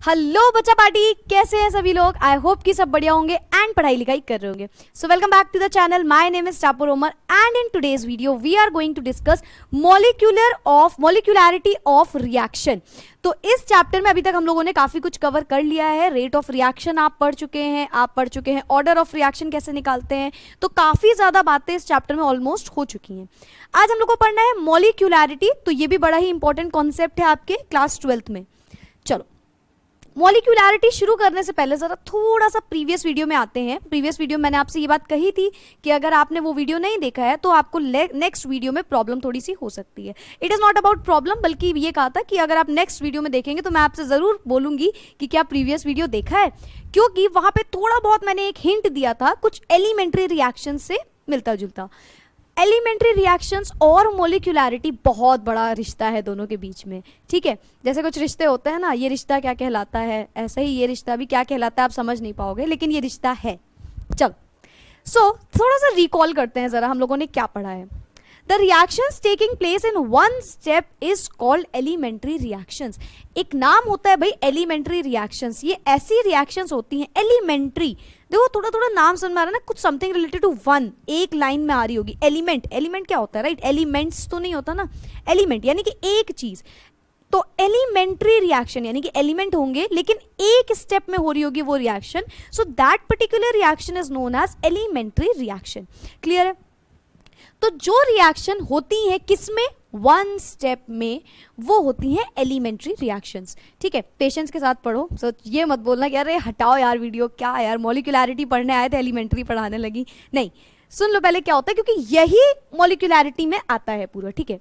Hello बच्चा party, कैसे हैं सभी लोग। आई होप कि सब बढ़िया होंगे एंड पढ़ाई लिखाई कर रहे होंगे। So welcome back to the channel. My name is topper Omar and in today's video we are going to discuss molecularity of reaction. तो इस चैप्टर में अभी तक हम लोगों ने काफी कुछ कवर कर लिया है। रेट ऑफ रिएक्शन आप पढ़ चुके हैं, ऑर्डर ऑफ रिएक्शन कैसे निकालते हैं, तो काफी ज्यादा बातें इस चैप्टर में ऑलमोस्ट हो चुकी हैं। आज हम लोग को पढ़ना है मॉलिक्यूलैरिटी, तो ये भी बड़ा ही इंपॉर्टेंट कॉन्सेप्ट है आपके क्लास 12th में। चलो, मॉलिक्यूलैरिटी शुरू करने से पहले जरा थोड़ा सा प्रीवियस वीडियो में आते हैं। प्रीवियस वीडियो मैंने आपसे ये बात कही थी कि अगर आपने वो वीडियो नहीं देखा है तो आपको नेक्स्ट वीडियो में प्रॉब्लम थोड़ी सी हो सकती है। It is not about problem, बल्कि ये कहा था कि अगर आप नेक्स्ट वीडियो में देखेंगे तो मैं आपसे ज़रूर बोलूँगी कि क्या प्रीवियस वीडियो देखा है, क्योंकि वहाँ पर थोड़ा बहुत मैंने एक हिंट दिया था कुछ एलिमेंट्री रिएक्शन से मिलता जुलता। एलिमेंट्री रिएक्शंस और मॉलिक्यूलैरिटी बहुत बड़ा रिश्ता है दोनों के बीच में, ठीक है। जैसे कुछ रिश्ते होते हैं ना, ये रिश्ता क्या कहलाता है, ऐसे ही ये रिश्ता भी क्या कहलाता है आप समझ नहीं पाओगे, लेकिन ये रिश्ता है। चलो, थोड़ा सा रिकॉल करते हैं जरा हम लोगों ने क्या पढ़ा है। The reactions taking place in one step is called elementary reactions। एक नाम होता है भाई elementary reactions। ये ऐसी reactions होती हैं elementary। देखो थोड़ा थोड़ा नाम समझ में आ रहा है ना, कुछ something related to one, एक लाइन में आ रही होगी। एलिमेंट क्या होता है, राइट? एलिमेंट्स तो नहीं होता ना, एलिमेंट यानी कि एक चीज। तो एलिमेंट्री रिएक्शन यानी कि एलिमेंट होंगे लेकिन एक स्टेप में हो रही होगी वो reaction, so that particular reaction is known as elementary reaction. Clear है? तो जो रिएक्शन होती है किसमें, वन स्टेप में, वो होती हैं एलिमेंट्री रिएक्शंस। ठीक है, पेशेंस के साथ पढ़ो। सो ये मत बोलना कि अरे हटाओ यार वीडियो, क्या यार मॉलिक्यूलैरिटी पढ़ने आए थे एलिमेंट्री पढ़ाने लगी। नहीं, सुन लो पहले क्या होता है, क्योंकि यही मॉलिक्यूलैरिटी में आता है पूरा। ठीक है,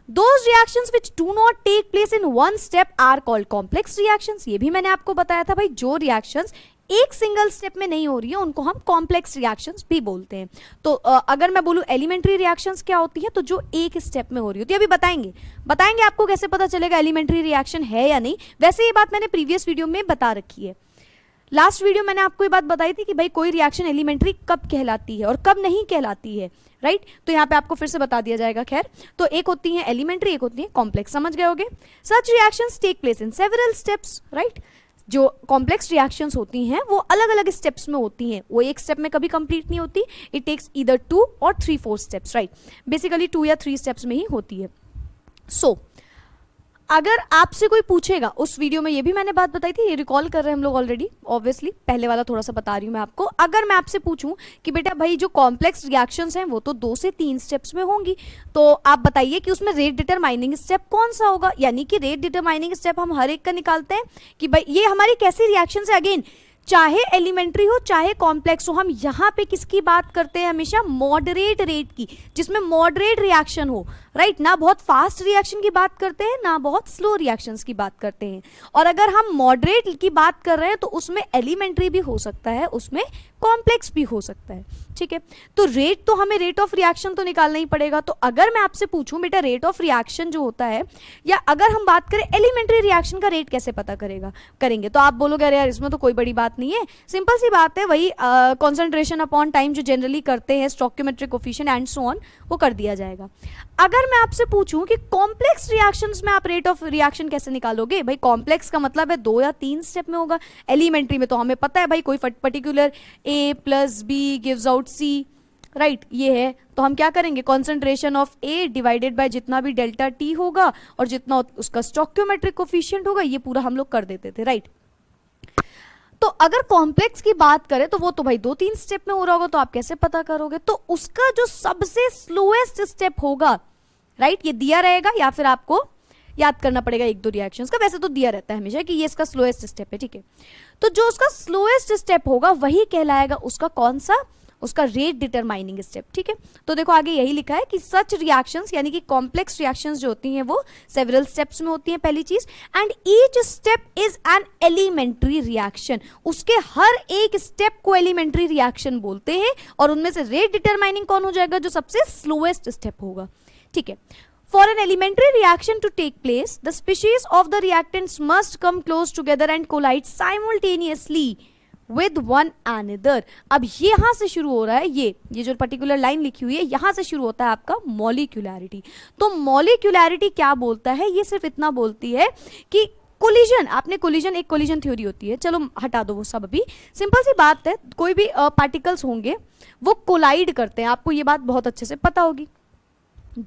Those reactions which do not take place in one step are called complex reactions। ये भी मैंने आपको बताया था भाई, जो reactions एक सिंगल स्टेप में नहीं हो रही है उनको हम कॉम्प्लेक्स रिएक्शंस भी बोलते हैं। तो अगर मैं बोलूं एलिमेंट्री रिएक्शंस क्या होती है, तो जो एक स्टेप में हो रही होती है। अभी बताएंगे आपको कैसे पता चलेगा एलिमेंट्री रिएक्शन है या नहीं। वैसे ये बात मैंने प्रीवियस वीडियो में बता रखी है। लास्ट वीडियो मैंने आपको ये बात बताई थी कि भाई कोई रिएक्शन एलिमेंट्री कब कहलाती है और कब नहीं कहलाती है, राइट? तो यहाँ पे आपको फिर से बता दिया जाएगा। खैर, तो एक होती है एलिमेंट्री, एक होती है कॉम्प्लेक्स। समझ गए होगे? Such reactions take place in several steps, right? जो कॉम्प्लेक्स रिएक्शंस होती हैं वो अलग अलग स्टेप्स में होती हैं, वो एक स्टेप में कभी कंप्लीट नहीं होती। इट टेक्स ईदर 2 और 3-4 स्टेप्स, राइट? बेसिकली 2 या 3 स्टेप्स में ही होती है। सो अगर आपसे कोई पूछेगा, उस वीडियो में ये भी मैंने बात बताई थी, ये रिकॉल कर रहे हैं हम लोग ऑलरेडी, ऑब्वियसली पहले वाला थोड़ा सा बता रही हूँ मैं आपको। अगर मैं आपसे पूछूं कि बेटा भाई जो कॉम्प्लेक्स रिएक्शंस हैं वो तो 2 से 3 स्टेप्स में होंगी, तो आप बताइए कि उसमें रेट डिटरमाइनिंग स्टेप कौन सा होगा। यानी कि रेट डिटरमाइनिंग स्टेप हम हर एक का निकालते हैं कि भाई ये हमारी कैसी रिएक्शन है। अगेन, चाहे एलिमेंट्री हो चाहे कॉम्प्लेक्स हो, हम यहाँ पे किसकी बात करते हैं हमेशा, मॉडरेट रेट की, जिसमें मॉडरेट रिएक्शन हो, राइट? ना बहुत फास्ट रिएक्शन की बात करते हैं ना बहुत स्लो रिएक्शंस की बात करते हैं। और अगर हम मॉडरेट की बात कर रहे हैं तो उसमें एलिमेंट्री भी हो सकता है, उसमें कॉम्प्लेक्स भी हो सकता है। ठीक है, तो रेट तो हमें रेट ऑफ रिएक्शन तो निकालना ही पड़ेगा। तो अगर मैं आपसे पूछूं बेटा रेट ऑफ रिएक्शन जो होता है, या अगर हम बात करें एलिमेंट्री रिएक्शन का रेट कैसे पता करेंगे, तो आप बोलोगे अरे यार इसमें तो कोई बड़ी बात नहीं है, सिंपल सी बात है, वही कॉन्सेंट्रेशन अपॉन टाइम जो जनरली करते हैं, stoichiometric coefficient and so on, वो कर दिया जाएगा। अगर मैं आपसे पूछूं कि कॉम्प्लेक्स रिएक्शंस में आप रेट ऑफ रिएक्शन कैसे निकालोगे, भाई कॉम्प्लेक्स का मतलब है 2 या 3 स्टेप में होगा। एलिमेंट्री में तो हमें पता है भाई कोई particular A + B gives out C, right? ये है, तो हम क्या करेंगे, concentration of A divided by जितना भी डेल्टा T होगा और जितना उसका स्टोइकियोमेट्रिक कोफिशिएंट होगा, ये पूरा हम लोग कर देते थे, राइट? तो अगर कॉम्प्लेक्स की बात करें तो वो तो भाई 2-3 स्टेप में हो रहा होगा, तो आप कैसे पता करोगे? तो उसका जो सबसे स्लोएस्ट स्टेप होगा, राइट, ये दिया रहेगा, या फिर आपको याद करना पड़ेगा 1-2 रिएक्शंस का। वैसे तो दिया रहता है हमेशा कि ये इसका स्लोएस्ट स्टेप है, ठीक है? तो जो उसका स्लोएस्ट स्टेप होगा वही कहलाएगा उसका कौन सा, उसका रेट डिटरमाइनिंग स्टेप। ठीक है, तो देखो आगे यही लिखा है कि सच रिएक्शंस यानी कि कॉम्प्लेक्स रिएक्शंस जो होती हैं वो सेवरल स्टेप्स में होती हैं, पहली चीज, and each step is an elementary reaction. उसके हर एक स्टेप को एलिमेंट्री रिएक्शन बोलते हैं, और उनमें से रेट डिटरमाइनिंग कौन हो जाएगा, जो सबसे स्लोएस्ट स्टेप होगा। ठीक है, For an elementary reaction to take place, the species of the reactants must come close together and collide simultaneously with one another। अब यहां से शुरू हो रहा है ये जो पर्टिकुलर लाइन लिखी हुई है, यहां से शुरू होता है आपका मॉलिक्यूलैरिटी। तो मॉलिक्यूलैरिटी क्या बोलता है, ये सिर्फ इतना बोलती है कि कोलिजन, आपने कोलिजन, एक कोलिजन थ्योरी होती है, चलो हटा दो वो सब, अभी सिंपल सी बात है, कोई भी पार्टिकल्स होंगे वो कोलाइड करते हैं, आपको ये बात बहुत अच्छे से पता होगी।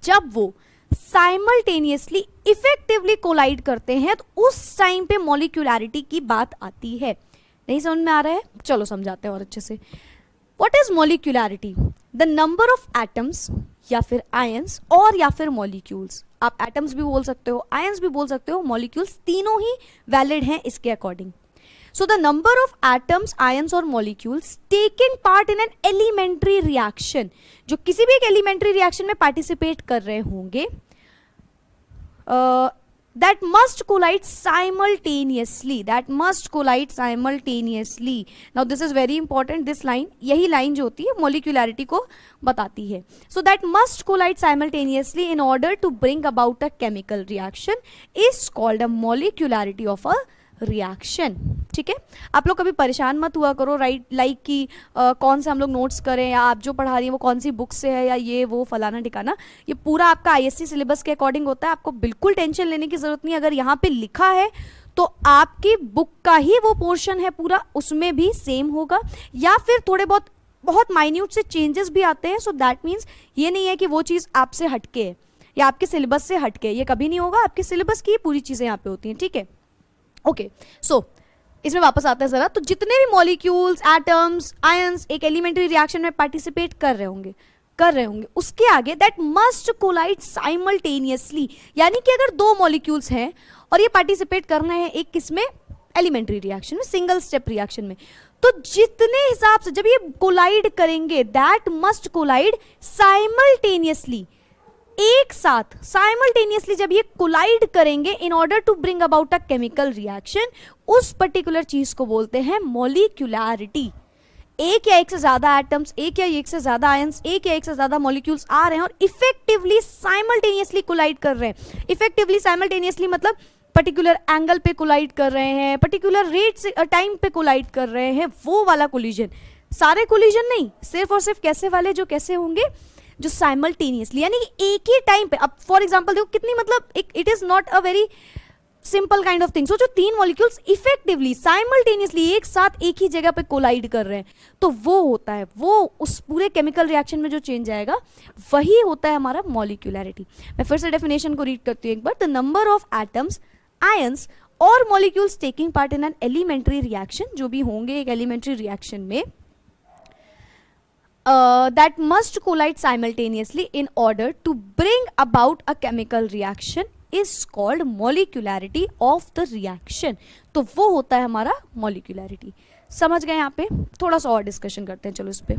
जब वो साइमल्टेनियसली इफेक्टिवली कोलाइड करते हैं तो उस टाइम पे मॉलिक्यूलैरिटी की बात आती है। नहीं समझ में आ रहा है? चलो समझाते हैं और अच्छे से। What is molecularity? The number of atoms या फिर आयंस और या फिर मॉलिक्यूल्स, आप एटम्स भी बोल सकते हो, आयंस भी बोल सकते हो, मॉलिक्यूल्स, तीनों ही वैलिड हैं इसके according. So the number of atoms, ions और molecules taking part in an elementary reaction, जो किसी भी एक एलिमेंट्री रिएक्शन में पार्टिसिपेट कर रहे होंगे, that must collide simultaneously, that must collide simultaneously. Now this is very important, this line, यही line जो होती है molecularity को बताती है। So that must collide simultaneously in order to bring about a chemical reaction is called a molecularity of a reaction. ठीक है, आप लोग कभी परेशान मत हुआ करो, राइट, लाइक कि कौन से हम लोग नोट्स करें, या आप जो पढ़ा रही हैं वो कौन सी बुक से है, या ये वो फलाना ठिकाना, ये पूरा आपका आईएससी सिलेबस के अकॉर्डिंग होता है, आपको बिल्कुल टेंशन लेने की जरूरत नहीं। अगर यहाँ पे लिखा है तो आपकी बुक का ही वो पोर्शन है पूरा, उसमें भी सेम होगा, या फिर थोड़े बहुत माइन्यूट से चेंजेस भी आते हैं। सो दैट मीन्स ये नहीं है कि वो चीज़ आपसे हटके है या आपके सिलेबस से हटके, ये कभी नहीं होगा, आपके सिलेबस की पूरी चीज़ें यहाँ पे होती हैं। ठीक है, ओके, सो इसमें वापस आते हैं जरा। तो जितने भी मॉलिक्यूल्स, एटम्स, आयंस एक एलिमेंट्री रिएक्शन में पार्टिसिपेट कर रहे होंगे, उसके आगे दैट मस्ट कोलाइड साइमल्टेनियसली, यानी कि अगर दो मॉलिक्यूल्स हैं और ये पार्टिसिपेट कर रहे हैं एक किसमें, एलिमेंट्री रिएक्शन में, सिंगल स्टेप रिएक्शन में, तो जितने हिसाब से जब ये कोलाइड करेंगे, दैट मस्ट कोलाइड साइमल्टेनियसली, एक साथ साइमल्टेनियसली जब ये कोलाइड करेंगे in order to bring about a chemical reaction, उस पर्टिकुलर चीज को बोलते हैं मॉलिक्यूलैरिटी। एक या एक से ज्यादा एटम्स, एक या एक से ज्यादा आयंस, एक या एक से ज्यादा मॉलिक्यूल्स आ रहे हैं और इफेक्टिवली साइमल्टेनियसली कोलाइड कर रहे हैं। इफेक्टिवली साइमल्टेनियसली मतलब पर्टिकुलर एंगल पे कोलाइड कर रहे हैं, पर्टिकुलर रेट से टाइम पे कोलाइड कर रहे हैं, वो वाला कोलिजन। सारे कोलिजन नहीं, सिर्फ और सिर्फ कैसे वाले, जो कैसे होंगे, जो साइमल्टेनियसली, यानी कि एक ही टाइम पे। अब फॉर एग्जांपल देखो कितनी, मतलब it is not a very simple kind of thing. So जो तीन मॉलिक्यूल्स इफेक्टिवली साइमल्टेनियसली एक साथ एक ही जगह पे कोलाइड कर रहे हैं, तो वो होता है, वो उस पूरे केमिकल रिएक्शन में जो चेंज आएगा वही होता है हमारा मॉलिक्यूलैरिटी। मैं फिर से डेफिनेशन को रीड करती हूँ एक बार। The number of atoms, ions और molecules taking part in an elementary reaction, जो भी होंगे एक एलिमेंट्री रिएक्शन में, that must collide simultaneously in order to bring about a chemical reaction is called molecularity of the reaction। तो वो होता है हमारा molecularity। समझ गए? यहाँ पे थोड़ा सा और डिस्कशन करते हैं, चलो इस पे।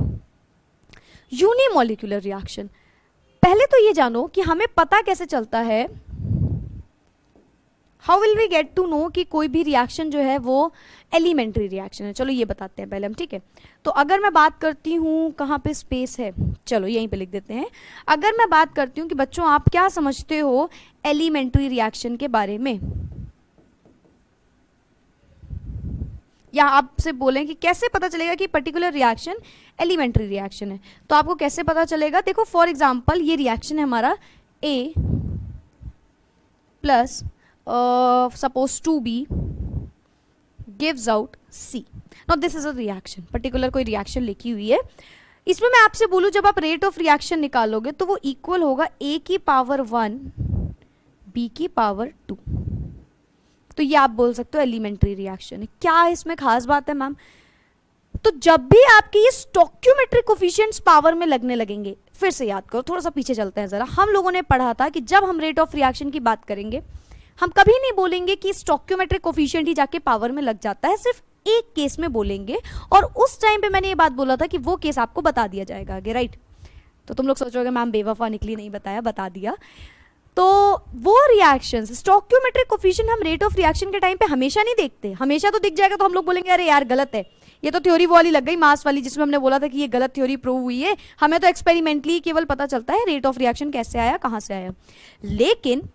यूनिमोलिकुलर रिएक्शन, पहले तो ये जानो कि हमें पता कैसे चलता है, how will we get to know कि कोई भी रिएक्शन जो है वो एलिमेंट्री रिएक्शन है। चलो ये बताते हैं पहले हम, ठीक है। तो अगर मैं बात करती हूँ, कहाँ पे स्पेस है, चलो यहीं पे लिख देते हैं। अगर मैं बात करती हूँ कि बच्चों आप क्या समझते हो एलिमेंट्री रिएक्शन के बारे में, या आपसे बोलें कि कैसे पता चलेगा कि पर्टिकुलर रिएक्शन एलिमेंट्री रिएक्शन है, तो आपको कैसे पता चलेगा? देखो फॉर एग्जाम्पल ये रिएक्शन है हमारा A plus suppose 2B gives out C. Now this is a reaction, particular कोई reaction लिखी हुई है। इसमें मैं आपसे बोलूँ जब आप रेट ऑफ रिएक्शन निकालोगे तो वो इक्वल होगा A की पावर 1 B की पावर 2। तो ये आप बोल सकते हो एलिमेंट्री रिएक्शन है। क्या इसमें खास बात है मैम? तो जब भी आपके ये स्टोइकियोमेट्रिक कोफिशिएंट्स पावर में लगने लगेंगे, फिर से याद करो, थोड़ा सा पीछे चलते हैं जरा। हम लोगों ने पढ़ा था कि जब हम रेट ऑफ रिएक्शन की बात करेंगे हम कभी नहीं बोलेंगे कि स्टोइकियोमेट्रिक कोफिशिएंट ही जाके पावर में लग जाता है, सिर्फ एक केस में बोलेंगे, और उस टाइम पे मैंने ये बात बोला था कि वो केस आपको बता दिया जाएगा आगे, राइट। तो तुम लोग सोचोगे मैम बेवफा निकली, नहीं बताया, बता दिया। तो वो रिएक्शंस स्टोइकियोमेट्रिक कोफिशिएंट हम रेट ऑफ रिएक्शन के टाइम पे हमेशा नहीं देखते। हमेशा तो दिख जाएगा तो हम लोग बोलेंगे अरे यार गलत है, ये तो थ्योरी वाली लग गई, मास वाली, जिसमें हमने बोला था कि ये गलत थ्योरी प्रूव हुई है, हमें तो एक्सपेरिमेंटली केवल पता चलता है रेट ऑफ रिएक्शन कैसे आया, कहाँ से आया। लेकिन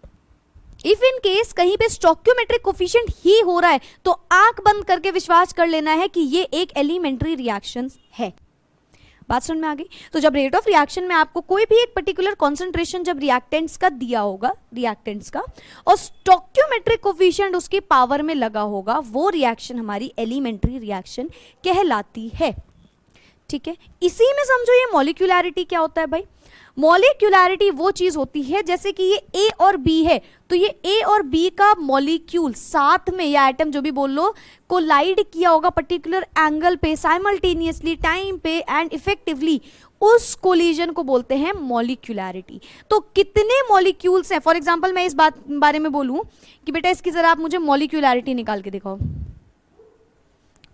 इफ इन केस कहीं पे स्टोइकियोमेट्रिक कोफिशिएंट ही हो रहा है तो आंख बंद करके विश्वास कर लेना है कि ये एक एलिमेंट्री रिएक्शन है। बात समझ में आ गई? तो जब रेट ऑफ रिएक्शन में आपको कोई भी एक पर्टिकुलर कॉन्सेंट्रेशन जब रिएक्टेंट्स का दिया होगा, रिएक्टेंट्स का, और स्टोइकियोमेट्रिक कोफिशिएंट उसकी पावर में लगा होगा, वो रिएक्शन हमारी एलिमेंट्री रिएक्शन कहलाती है। ठीक है, इसी में समझो ये मॉलिक्यूलैरिटी क्या होता है भाई। मॉलिक्यूलैरिटी वो चीज होती है जैसे कि ये ए और बी है, तो ये ए और बी का मॉलिक्यूल साथ में या एटम जो भी बोल लो कोलाइड किया होगा पर्टिकुलर एंगल पे, साइमल्टेनियसली टाइम पे एंड इफेक्टिवली, उस कोलिजन को बोलते हैं मॉलिक्यूलैरिटी। तो कितने मॉलिक्यूल्स हैं, फॉर एग्जांपल मैं इस बारे में बोलूं कि बेटा इसकी जरा आप मुझे मॉलिक्यूलैरिटी निकाल के दिखाओ,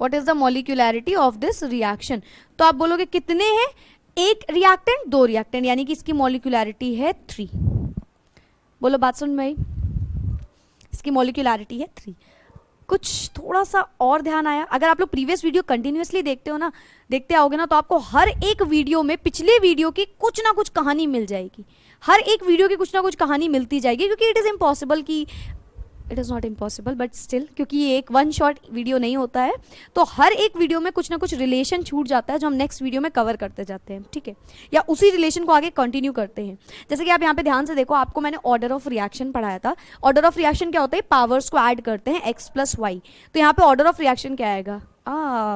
what is the molecularity of this reaction, तो आप बोलोगे कितने हैं, एक रिएक्टेंट, दो रिएक्टेंट, यानी कि इसकी मॉलिक्यूलैरिटी है 3। बोलो बात सुन भाई, इसकी मॉलिक्यूलैरिटी है 3। कुछ थोड़ा सा और ध्यान आया? अगर आप लोग प्रीवियस वीडियो कंटिन्यूअसली देखते हो ना, देखते आओगे ना, तो आपको हर एक वीडियो में पिछले वीडियो की कुछ ना कुछ कहानी मिल जाएगी, हर एक वीडियो की कुछ ना कुछ कहानी मिलती जाएगी, क्योंकि इट इज़ इम्पॉसिबल कि, it is not impossible but still, क्योंकि ये एक वन शॉट वीडियो नहीं होता है, तो हर एक वीडियो में कुछ ना कुछ रिलेशन छूट जाता है जो हम नेक्स्ट वीडियो में कवर करते जाते हैं। ठीक है, या उसी रिलेशन को आगे कंटिन्यू करते हैं। जैसे कि आप यहाँ पे ध्यान से देखो, आपको मैंने ऑर्डर ऑफ रिएक्शन पढ़ाया था। ऑर्डर ऑफ रिएक्शन क्या होता है, पावर्स को ऐड करते हैं x + y, तो यहाँ पे ऑर्डर ऑफ रिएक्शन क्या आएगा,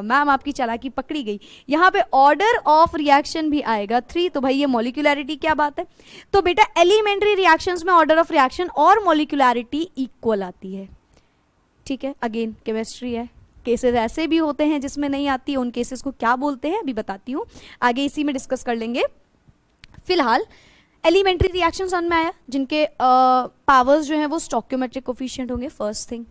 मैम आपकी चालाकी पकड़ी गई, यहाँ पे ऑर्डर ऑफ रिएक्शन भी आएगा 3। तो भाई ये मॉलिक्यूलैरिटी क्या बात है। तो बेटा एलिमेंट्री रिएक्शंस में ऑर्डर ऑफ रिएक्शन और मॉलिक्यूलैरिटी इक्वल आती है। ठीक है, अगेन केमिस्ट्री है, केसेस ऐसे भी होते हैं जिसमें नहीं आती है, उन केसेस को क्या बोलते हैं अभी बताती हूँ, आगे इसी में डिस्कस कर लेंगे। फिलहाल एलिमेंट्री रिएक्शन समझ में आया, जिनके पावर्स जो हैं वो स्टोइकियोमेट्रिक कोफिशिएंट होंगे, फर्स्ट थिंग।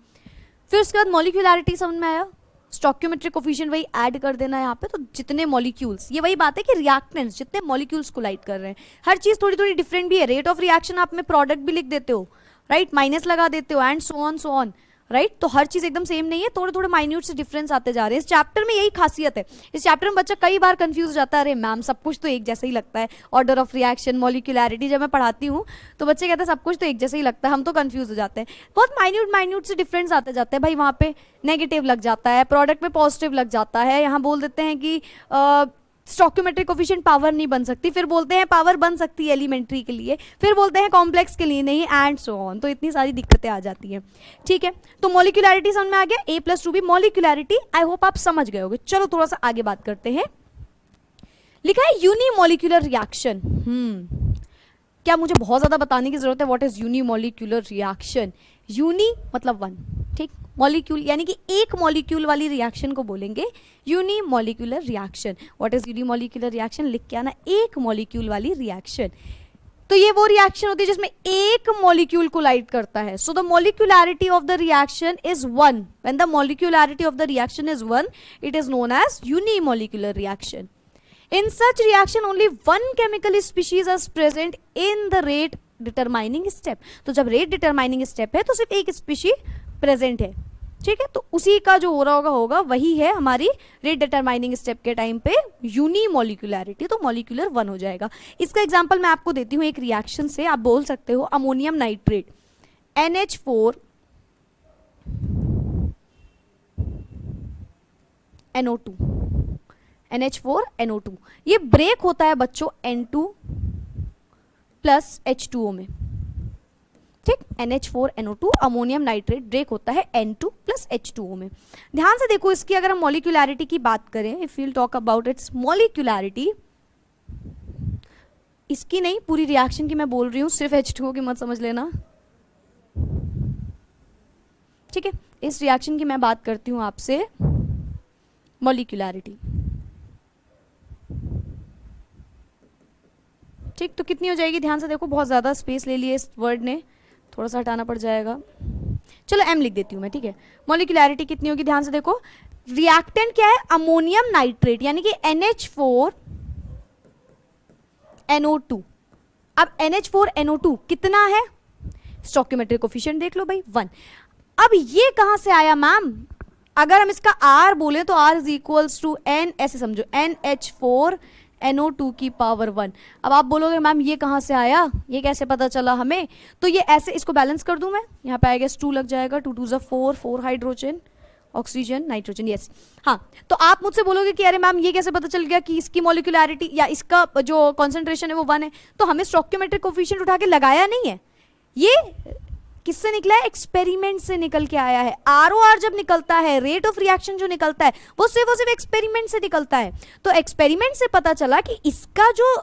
फिर उसके बाद मॉलिक्यूलैरिटी समझ में आया, स्टोइकियोमेट्रिक कोफिशिएंट वही ऐड कर देना है यहाँ पे, तो जितने मॉलिक्यूल्स, ये वही बात है कि रिएक्टेंट्स जितने मॉलिक्यूल्स कोलाइड कर रहे हैं, हर चीज थोड़ी थोड़ी डिफरेंट भी है। रेट ऑफ रिएक्शन आप में प्रोडक्ट भी लिख देते हो, राइट, माइनस लगा देते हो एंड सो ऑन, राइट, तो हर चीज एकदम सेम नहीं है, थोड़े थोड़े माइन्यूट से डिफरेंस आते जा रहे हैं। इस चैप्टर में यही खासियत है, इस चैप्टर में बच्चा कई बार कंफ्यूज हो जाता है, अरे मैम सब कुछ तो एक जैसा ही लगता है, ऑर्डर ऑफ रिएक्शन, मॉलिक्यूलैरिटी, जब मैं पढ़ाती हूँ तो बच्चे कहते हैं सब कुछ तो एक जैसा ही लगता है, हम तो कंफ्यूज हो जाते हैं, बहुत माइन्यूट से डिफरेंस आते जाते हैं भाई। वहाँ पे नेगेटिव लग जाता है, प्रोडक्ट में पॉजिटिव लग जाता है, यहाँ बोल देते हैं कि स्टोइकियोमेट्रिक कोफिशिएंट पावर नहीं बन सकती, फिर बोलते हैं पावर बन सकती है एलिमेंट्री के लिए, फिर बोलते हैं कॉम्प्लेक्स के लिए नहीं, एंड सो ऑन, तो इतनी सारी दिक्कतें आ जाती हैं। ठीक है, तो मॉलिक्यूलैरिटी समझ में आ गया, A+2B मॉलिक्यूलैरिटी, आई होप आप समझ गए होगे। चलो थोड़ा सा आगे बात करते हैं। लिखा है यूनिमॉलिक्यूलर रिएक्शन। क्या मुझे बहुत ज्यादा बताने की जरूरत है what is unimolecular reaction? Uni मतलब वन, ठीक, मॉलिक्यूल यानी कि एक मॉलिक्यूल वाली रिएक्शन को बोलेंगे unimolecular reaction. What is unimolecular reaction? लिख के आना, एक मॉलिक्यूल वाली रिएक्शन। तो ये वो रिएक्शन होती है जिसमें एक मॉलिक्यूल कोलाइड करता है। So the molecularity of the reaction is 1। When the molecularity of the reaction is 1, it is known as unimolecular reaction. In such reaction only one chemical species is present in the rate determining step। तो जब rate determining step है तो सिर्फ एक species present है, ठीक है, तो उसी का जो हो रहा होगा वही है हमारी rate determining step के टाइम पे यूनिमॉलिक्यूलैरिटी, तो मॉलिक्यूलर 1 हो जाएगा। इसका एग्जांपल मैं आपको देती हूँ एक रिएक्शन से। आप बोल सकते हो ammonium nitrate NH4 NO2, NH4 NO2, ये ब्रेक होता है बच्चों N2 प्लस H2O में, ठीक, NH4 NO2 ammonium nitrate break होता है N2 प्लस H2O में। ध्यान से देखो इसकी अगर हम मॉलिक्यूलैरिटी की बात करें, if we'll talk about its molecularity, इसकी नहीं पूरी रिएक्शन की मैं बोल रही हूँ, सिर्फ H2O की मत समझ लेना, ठीक है। इस रिएक्शन की मैं बात करती हूँ आपसे मॉलिक्यूलैरिटी, ठीक, तो कितनी हो जाएगी? ध्यान से देखो, बहुत ज़्यादा स्पेस ले लिए इस वर्ड ने, थोड़ा सा हटाना पड़ जाएगा। चलो M लिख देती हूँ मैं, ठीक है। मॉलिक्यूलैरिटी कितनी होगी? ध्यान से देखो, रिएक्टेंट क्या है? अमोनियम नाइट्रेट, यानी कि NH4 NO2। अब NH4 NO2 कितना है? स्टोइकियोमेट्रिक कोफिशिएंट देख लो भाई, 1। अब ये कहाँ से आया मैम? अगर हम इसका R बोले तो R is equals to N, ऐसे समझो, NH4 NO2 की पावर 1। अब आप बोलोगे मैम ये कहाँ से आया, ये कैसे पता चला हमें? तो ये ऐसे, इसको बैलेंस कर दूं मैं, यहाँ पे आएगा 2 लग जाएगा, 2 2 4, 4 हाइड्रोजन ऑक्सीजन नाइट्रोजन, यस। हाँ, तो आप मुझसे बोलोगे कि अरे मैम ये कैसे पता चल गया कि इसकी मॉलिक्यूलैरिटी या इसका जो कॉन्सेंट्रेशन है वो 1 है? तो हमें स्टोइकियोमेट्रिक कोफिशिएंट उठा के लगाया नहीं है, ये किससे निकला है? एक्सपेरिमेंट से निकल के आया है। आरओआर जब निकलता है, रेट ऑफ रिएक्शन जो निकलता है वो सिर्फ एक्सपेरिमेंट से निकलता है। तो एक्सपेरिमेंट से पता चला कि इसका जो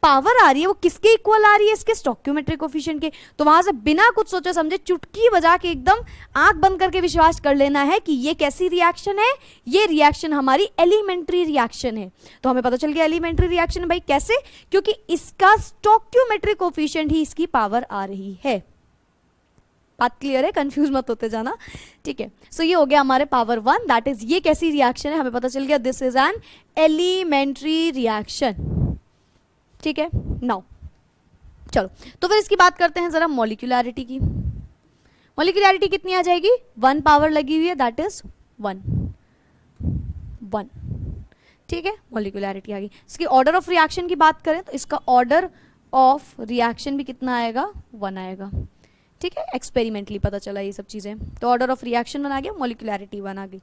पावर आ रही है वो किसके इक्वल आ रही है? इसके स्टोइकियोमेट्रिक कोफिशिएंट के। तो वहां से बिना कुछ सोचे समझे चुटकी बजा के एकदम आंख बंद करके विश्वास कर लेना है कि ये कैसी रिएक्शन है, ये रिएक्शन हमारी एलिमेंट्री रिएक्शन है। तो हमें पता चल गया एलिमेंट्री रिएक्शन है भाई। कैसे? क्योंकि इसका स्टोइकियोमेट्रिक कोफिशिएंट ही इसकी पावर आ रही है। बात क्लियर है? कंफ्यूज मत होते जाना, ठीक है। सो ये हो गया हमारे पावर 1, दैट इज ये कैसी रिएक्शन है, हमें पता चल गया this is an elementary reaction, ठीक है। नाउ चलो, तो फिर इसकी बात करते हैं जरा मॉलिक्यूलैरिटी की। मॉलिक्यूलैरिटी कितनी आ जाएगी? 1 पावर लगी हुई है, दैट इज 1, ठीक है। मॉलिक्यूलैरिटी आ गई। इसकी ऑर्डर ऑफ रिएक्शन की बात करें तो इसका ऑर्डर ऑफ रिएक्शन भी कितना आएगा? 1 आएगा, ठीक है। एक्सपेरिमेंटली पता चला ये सब चीजें। तो ऑर्डर ऑफ रिएक्शन 1 आ गया, मॉलिक्यूलैरिटी 1 आ गई।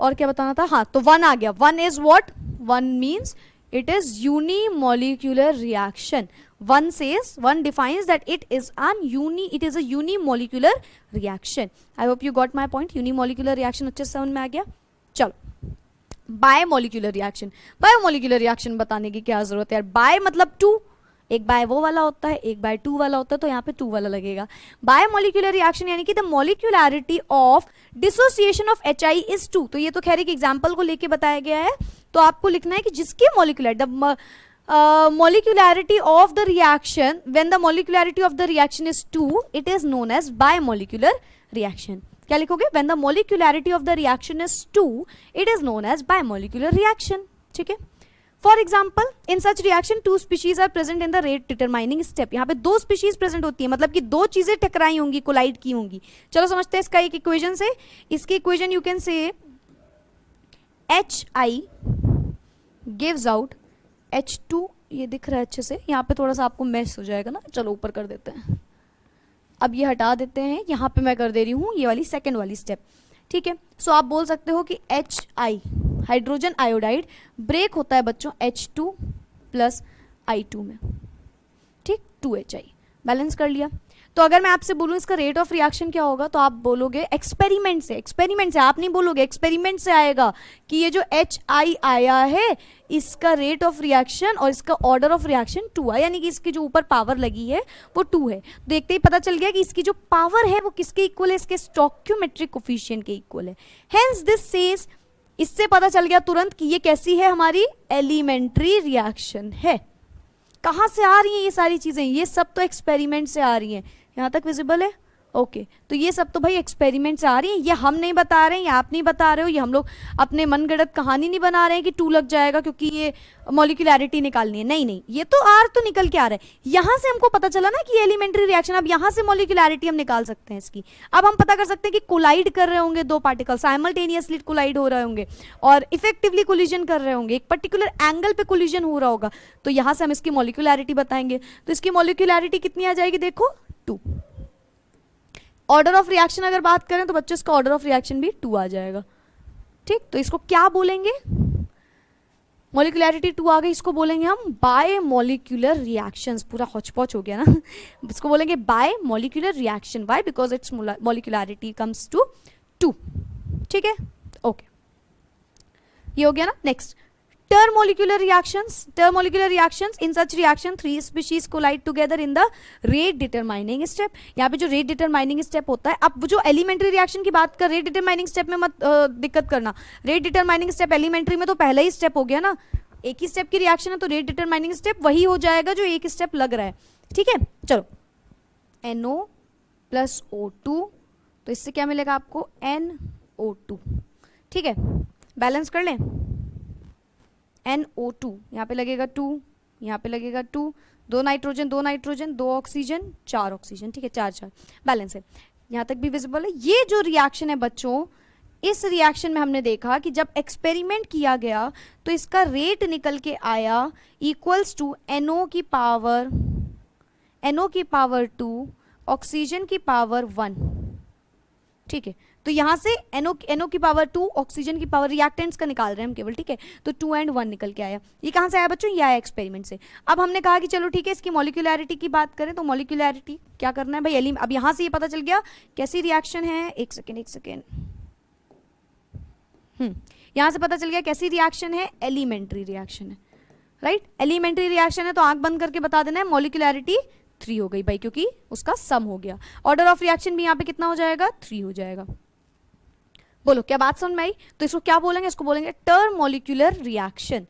और क्या बताना था? हाँ, तो 1 आ गया। 1 is what? 1 means it is unimolecular reaction. 1 defines that it is a unimolecular reaction. I hope you got my point. Unimolecular reaction अच्छे से समझ में आ गया। चलो, बायोमोलिक्यूलर रिएक्शन। बायोमोलिक्यूलर रिएक्शन बताने की क्या जरूरत है यार? बाय मतलब 2, एक बाय वो वाला होता है, एक बाय 2 वाला होता है, तो यहाँ पे 2 वाला लगेगा। बायोमोलिक्यूलर रिएक्शन यानी कि the molecularity of dissociation of HI is 2। तो ये तो खैर एक एग्जाम्पल को लेके बताया गया है। तो आपको लिखना है कि जिसकी molecularity of the reaction, when the molecularity of the reaction is 2, it is known as bimolecular reaction. क्या लिखोगे? When the molecularity of the reaction is 2, it is known as bimolecular reaction. ठीक है। For example, in such reaction, 2 species are present in the rate determining step. यहाँ पे 2 species present होती है, मतलब कि 2 चीजें टकराई होंगी, कोलाइड की होंगी। चलो समझते हैं इसका एक इक्वेशन से। इसकी equation you can say HI gives out H2, ये दिख रहा है अच्छे से, यहाँ पे थोड़ा सा आपको मैस हो जाएगा ना, चलो ऊपर कर देते हैं। अब ये हटा देते हैं, यहाँ पे मैं कर दे रही हूँ ये वाली सेकंड वाली स्टेप, ठीक है। सो आप बोल सकते हो कि HI हाइड्रोजन आयोडाइड ब्रेक होता है बच्चों H2 प्लस I2 में, ठीक, 2HI बैलेंस कर लिया। तो अगर मैं आपसे बोलूँ इसका रेट ऑफ रिएक्शन क्या होगा, तो आप बोलोगे एक्सपेरिमेंट से आप नहीं बोलोगे, एक्सपेरिमेंट से आएगा कि ये जो HI आया है इसका रेट ऑफ रिएक्शन और इसका ऑर्डर ऑफ रिएक्शन 2 है, यानी कि इसकी जो ऊपर पावर लगी है वो 2 है। देखते ही पता चल गया कि इसकी जो पावर है वो किसके इक्वल है? इसके स्टोइकियोमेट्रिक कोफिशिएंट के इक्वल है। हेंस दिस सेज, इससे पता चल गया तुरंत कि ये कैसी है? हमारी एलिमेंट्री रिएक्शन है। कहाँ से आ रही हैं ये सारी चीजें? ये सब तो एक्सपेरिमेंट से आ रही हैं। यहाँ तक विजिबल है? ओके, तो ये सब तो भाई एक्सपेरिमेंट से आ रही है, ये हम नहीं बता रहे हैं, ये आप नहीं बता रहे हो, ये हम लोग अपने मनगढ़ंत कहानी नहीं बना रहे हैं कि 2 लग जाएगा क्योंकि ये मॉलिक्यूलैरिटी निकालनी है। नहीं, ये तो R तो निकल के आ रहा है। यहाँ से हमको पता चला ना कि एलिमेंट्री रिएक्शन, अब यहाँ से मॉलिक्यूलैरिटी हम निकाल सकते हैं इसकी। अब हम पता कर सकते हैं कि कोलाइड कर रहे होंगे 2 पार्टिकल, साइमल्टेनियसली कोलाइड हो रहे होंगे और इफेक्टिवली कोलिजन कर रहे होंगे, एक पर्टिकुलर एंगल पे कोलिजन हो रहा होगा। तो यहाँ से हम इसकी मॉलिक्यूलैरिटी बताएंगे। तो इसकी मॉलिक्यूलैरिटी कितनी आ जाएगी? देखो 2। ऑर्डर ऑफ रिएक्शन अगर बात करें तो बच्चों इसका ऑर्डर ऑफ रिएक्शन भी 2 आ जाएगा, ठीक। तो इसको क्या बोलेंगे? मॉलिक्यूलैरिटी 2 आ गई, इसको बोलेंगे हम बायोमोलिक्यूलर रिएक्शंस। पूरा हौच-पौच हो गया ना इसको बोलेंगे biomolecular reaction. Why? Because its molecularity comes to 2, ठीक है। ओके, ये हो गया ना। Next, Termolecular reactions, in such reaction 3 species collide together in the rate determining step. यहाँ पे जो rate determining step होता है, अब जो elementary reaction की बात कर, rate determining step में मत दिक्कत करना। rate determining step elementary में तो पहला ही step हो गया ना, एक ही step की reaction है, तो rate determining step वही हो जाएगा जो एक step लग रहा है, ठीक है। चलो, NO plus O2, तो इससे क्या मिलेगा आपको? NO2, ठीक है। बैलेंस कर लें, NO2 यहाँ पे लगेगा 2, यहाँ पे लगेगा 2, 2 नाइट्रोजन 2 ऑक्सीजन 4 ऑक्सीजन, ठीक है, 4 बैलेंस है। यहाँ तक भी विजिबल है। ये जो रिएक्शन है बच्चों, इस रिएक्शन में हमने देखा कि जब एक्सपेरिमेंट किया गया तो इसका रेट निकल के आया इक्वल्स टू NO की पावर 2 ऑक्सीजन की पावर 1, ठीक है। तो यहाँ से NO की पावर 2, ऑक्सीजन की पावर, रिएक्टेंट्स का निकाल रहे हैं हम केवल, ठीक है। तो 2 and 1 निकल के आया। ये कहाँ से आया बच्चों? ये आया एक्सपेरिमेंट से। अब हमने कहा कि चलो ठीक है, इसकी मॉलिक्यूलैरिटी की बात करें तो मॉलिक्यूलैरिटी क्या करना है भाई, अब यहाँ से ये पता चल गया कैसी रिएक्शन है। एक सेकेंड। यहाँ से पता चल गया कैसी रिएक्शन है, एलिमेंट्री रिएक्शन है, राइट। एलिमेंट्री रिएक्शन है तो आंख बंद करके बता देना है, मॉलिक्यूलैरिटी 3 हो गई भाई, क्योंकि उसका सम हो गया। ऑर्डर ऑफ रिएक्शन भी यहाँ पे कितना हो जाएगा? 3 हो जाएगा। बोलो क्या बात समझ में आई? तो इसको क्या बोलेंगे? इसको बोलेंगे टर्म मॉलिक्यूलर रिएक्शन।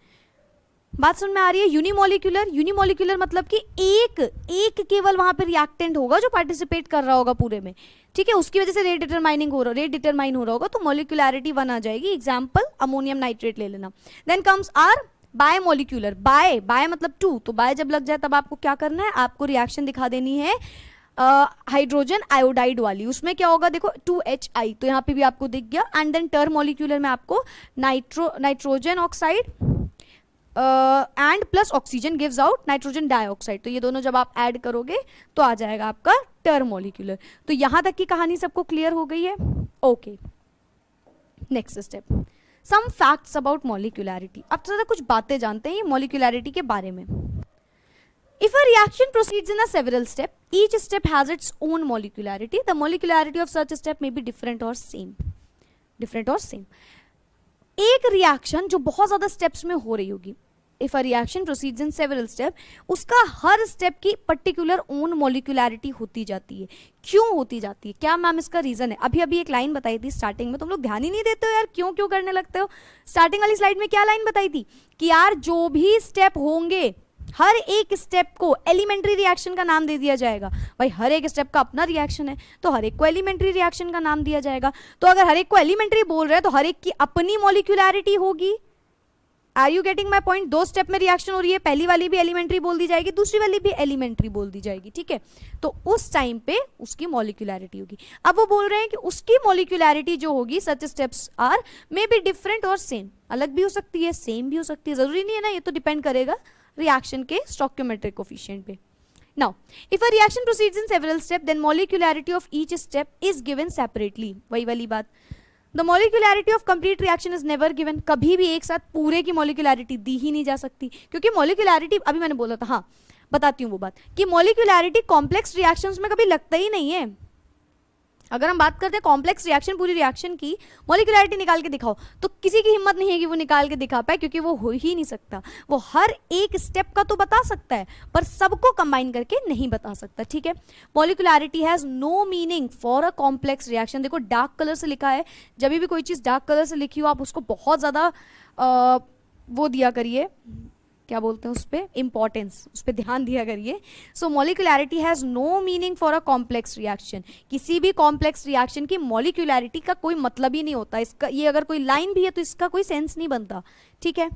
बात समझ में आ रही है? यूनिमोलिक्यूलर मतलब कि एक केवल वहां पे रिएक्टेंट होगा जो पार्टिसिपेट कर रहा होगा पूरे में, ठीक है। उसकी वजह से रेट डिटरमाइन हो रहा होगा, तो मॉलिक्यूलैरिटी 1 आ जाएगी। एग्जाम्पल अमोनियम नाइट्रेट ले लेना। Then comes are bi मतलब 2, तो बाय जब लग जाए तब आपको क्या करना है, आपको रिएक्शन दिखा देनी है हाइड्रोजन आयोडाइड वाली। उसमें क्या होगा देखो, 2HI, तो यहाँ पे भी आपको दिख गया। एंड देन टर्म मॉलिक्यूलर में आपको nitrogen oxide and plus oxygen gives out nitrogen dioxide. तो ये दोनों जब आप ऐड करोगे तो आ जाएगा आपका टर्म मॉलिक्यूलर। तो यहां तक की कहानी सबको क्लियर हो गई है? Okay, next step, some facts about molecularity. अब ज़रा कुछ बातें जानते हैं ये मॉलिक्यूलैरिटी के बारे में। If a reaction proceeds in a several step, each step has its own molecularity. The molecularity of such a step may be different or same. एक रिएक्शन जो बहुत ज्यादा स्टेप्स में हो रही होगी, if a reaction proceeds in several step, उसका हर step की पर्टिकुलर ओन मॉलिक्यूलैरिटी होती जाती है। क्यों होती जाती है? क्या मैम इसका रीजन है? अभी एक लाइन बताई थी स्टार्टिंग में, तुम लोग ध्यान ही नहीं देते हो यार, क्यों करने लगते हो? स्टार्टिंग वाली स्लाइड में क्या लाइन बताई थी कि यार जो भी स्टेप होंगे, हर एक स्टेप को एलिमेंट्री रिएक्शन का नाम दे दिया जाएगा। भाई हर एक स्टेप का अपना रिएक्शन है, तो हर एक को एलिमेंट्री रिएक्शन का नाम दिया जाएगा। तो अगर हर एक को एलिमेंट्री बोल रहे हैं तो हर एक की अपनी मॉलिक्यूलैरिटी होगी। Are you getting my point? 2 step में रिएक्शन हो रही है, पहली वाली भी एलिमेंट्री बोल दी जाएगी, दूसरी वाली भी एलिमेंट्री बोल दी जाएगी, ठीक है। तो उस टाइम पे उसकी मॉलिक्यूलैरिटी होगी। अब वो बोल रहे हैं कि उसकी मॉलिक्यूलैरिटी जो होगी, such steps are may be different और सेम। अलग भी हो सकती है, सेम भी हो सकती है, जरूरी नहीं है ना, ये तो डिपेंड करेगा रिएक्शन के स्टोइकियोमेट्रिक कोफिशिएंट पे। Now, if a reaction proceeds in several steps, then molecularity of each step is given separately. वही वाली बात। The molecularity of complete reaction is never given. कभी भी एक साथ पूरे की molecularity दी ही नहीं जा सकती, क्योंकि molecularity अभी मैंने बोला था, हाँ बताती हूँ वो बात, कि molecularity complex reactions में कभी लगता ही नहीं है। अगर हम बात करते हैं कॉम्प्लेक्स रिएक्शन, पूरी रिएक्शन की मॉलिक्यूलैरिटी निकाल के दिखाओ, तो किसी की हिम्मत नहीं है कि वो निकाल के दिखा पाए, क्योंकि वो हो ही नहीं सकता। वो हर एक स्टेप का तो बता सकता है, पर सबको कंबाइन करके नहीं बता सकता, ठीक है। Molecularity has no meaning for a complex reaction. देखो डार्क कलर से लिखा है, जब भी कोई चीज़ डार्क कलर से लिखी हो आप उसको बहुत ज़्यादा वो दिया करिए, क्या बोलते हैं उस पर, इंपॉर्टेंस, उस पर ध्यान दिया करिए। So molecularity has no meaning for a complex reaction. किसी भी कॉम्प्लेक्स रिएक्शन की मॉलिक्यूलैरिटी का कोई मतलब ही नहीं होता। इसका ये अगर कोई लाइन भी है तो इसका कोई सेंस नहीं बनता, ठीक है।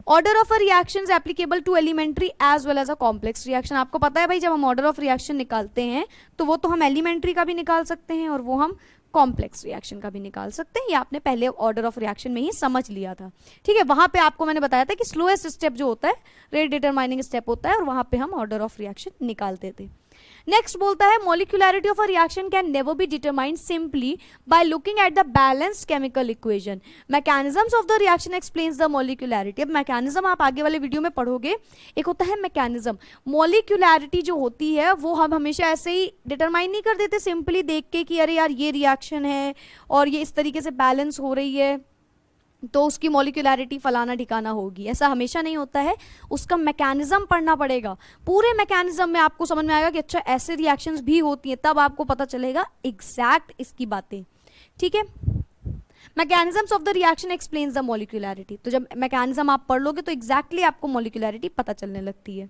Order of a reaction applicable to elementary as well as a complex reaction. आपको पता है भाई, जब हम ऑर्डर ऑफ रिएक्शन निकालते हैं तो वो तो हम एलिमेंट्री का भी निकाल सकते हैं और वो हम कॉम्प्लेक्स रिएक्शन का भी निकाल सकते हैं। ये आपने पहले ऑर्डर ऑफ रिएक्शन में ही समझ लिया था, ठीक है। वहां पे आपको मैंने बताया था कि स्लोएस्ट स्टेप जो होता है रेट डिटरमाइनिंग स्टेप होता है, और वहां पे हम ऑर्डर ऑफ रिएक्शन निकालते थे। नेक्स्ट बोलता है molecularity of a reaction can never be determined simply by looking at the balanced chemical equation. Mechanisms of the reaction explains the molecularity. अब मैकेनिज्म आप आगे वाले वीडियो में पढ़ोगे। एक होता है मैकेनिज्म, मॉलिक्यूलैरिटी जो होती है वो हम हमेशा ऐसे ही डिटरमाइन नहीं कर देते सिंपली देख के कि अरे यार ये रिएक्शन है और ये इस तरीके से बैलेंस हो रही है तो उसकी मॉलिक्यूलैरिटी फलाना ठिकाना होगी, ऐसा हमेशा नहीं होता है। उसका मैकेनिज्म पढ़ना पड़ेगा। पूरे मैकेनिज्म में आपको समझ में आएगा कि अच्छा ऐसे रिएक्शंस भी होती हैं, तब आपको पता चलेगा एग्जैक्ट इसकी बातें, ठीक है। Mechanisms of the reaction explains the molecularity. तो जब मैकेनिज्म आप पढ़ लोगे तो एग्जैक्टली आपको मॉलिक्यूलैरिटी पता चलने लगती है।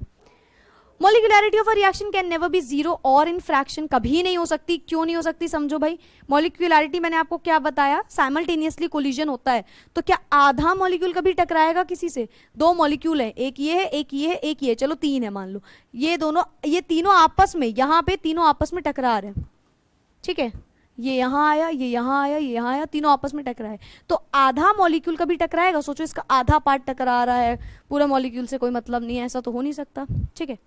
Molecularity of a reaction can never be zero or in fraction. कभी नहीं हो सकती। क्यों नहीं हो सकती समझो भाई। मॉलिक्यूलैरिटी मैंने आपको क्या बताया, साइमल्टेनियसली कोलिजन होता है, तो क्या आधा मॉलिक्यूल कभी टकराएगा किसी से? 2 मॉलिक्यूल है, एक ये है, एक ये है, एक ये, चलो 3 है मान लो, ये तीनों आपस में, यहाँ पे तीनों आपस में टकरा रहे हैं, ठीक है। ये यहाँ आया, ये यहाँ आया, ये यहाँ आया, तीनों आपस में टकराए, तो आधा मॉलिक्यूल कभी टकराएगा? सोचो इसका आधा पार्ट टकरा रहा है, पूरा मॉलिक्यूल से कोई मतलब नहीं है, ऐसा तो हो नहीं सकता, ठीक है।